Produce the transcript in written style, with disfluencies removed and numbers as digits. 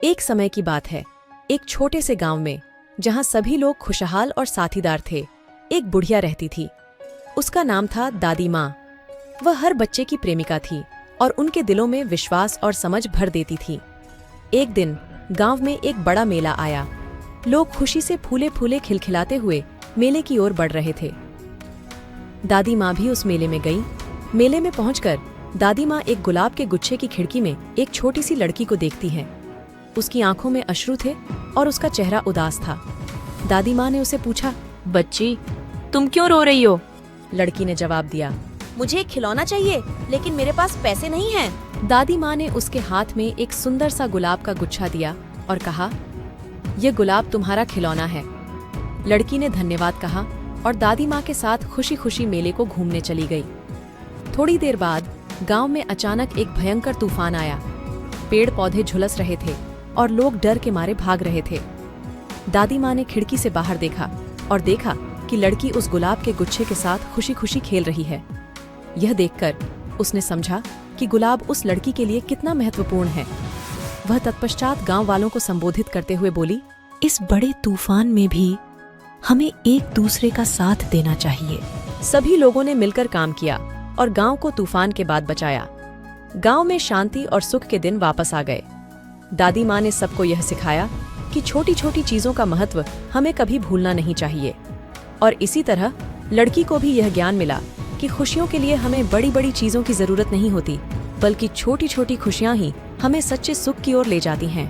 एक समय की बात है, एक छोटे से गांव में, जहां सभी लोग खुशहाल और साथीदार थे, एक बुढ़िया रहती थी। उसका नाम था दादी माँ। वह हर बच्चे की प्रेमिका थी और उनके दिलों में विश्वास और समझ भर देती थी। एक दिन गांव में एक बड़ा मेला आया। लोग खुशी से फूले फूले खिलखिलाते हुए मेले की ओर बढ़ रहे थे। दादी माँ भी उस मेले में गई। मेले में पहुंचकर दादी माँ एक गुलाब के गुच्छे की खिड़की में एक छोटी सी लड़की को देखती हैं। उसकी आंखों में अश्रु थे और उसका चेहरा उदास था। दादी माँ ने उसे पूछा, बच्ची, तुम क्यों रो रही हो? लड़की ने जवाब दिया, मुझे एक खिलौना चाहिए, लेकिन मेरे पास पैसे नहीं हैं। दादी माँ ने उसके हाथ में एक सुंदर सा गुलाब का गुच्छा दिया और कहा, यह गुलाब तुम्हारा खिलौना है। लड़की ने धन्यवाद कहा और दादी माँ के साथ खुशी खुशी मेले को घूमने चली गई। थोड़ी देर बाद गांव में अचानक एक भयंकर तूफान आया। पेड़ पौधे झुलस रहे थे और लोग डर के मारे भाग रहे थे। दादी माँ ने खिड़की से बाहर देखा और देखा कि लड़की उस गुलाब के गुच्छे के साथ खुशी खुशी खेल रही है। यह देखकर उसने समझा कि गुलाब उस लड़की के लिए कितना महत्वपूर्ण है। वह तत्पश्चात गांव वालों को संबोधित करते हुए बोली, इस बड़े तूफान में भी हमें एक दूसरे का साथ देना चाहिए। सभी लोगों ने मिलकर काम किया और गांव को तूफान के बाद बचाया। गांव में शांति और सुख के दिन वापस आ गए। दादी माँ ने सबको यह सिखाया कि छोटी छोटी चीजों का महत्व हमें कभी भूलना नहीं चाहिए। और इसी तरह लड़की को भी यह ज्ञान मिला कि खुशियों के लिए हमें बड़ी बड़ी चीजों की जरूरत नहीं होती, बल्कि छोटी छोटी खुशियां ही हमें सच्चे सुख की ओर ले जाती हैं।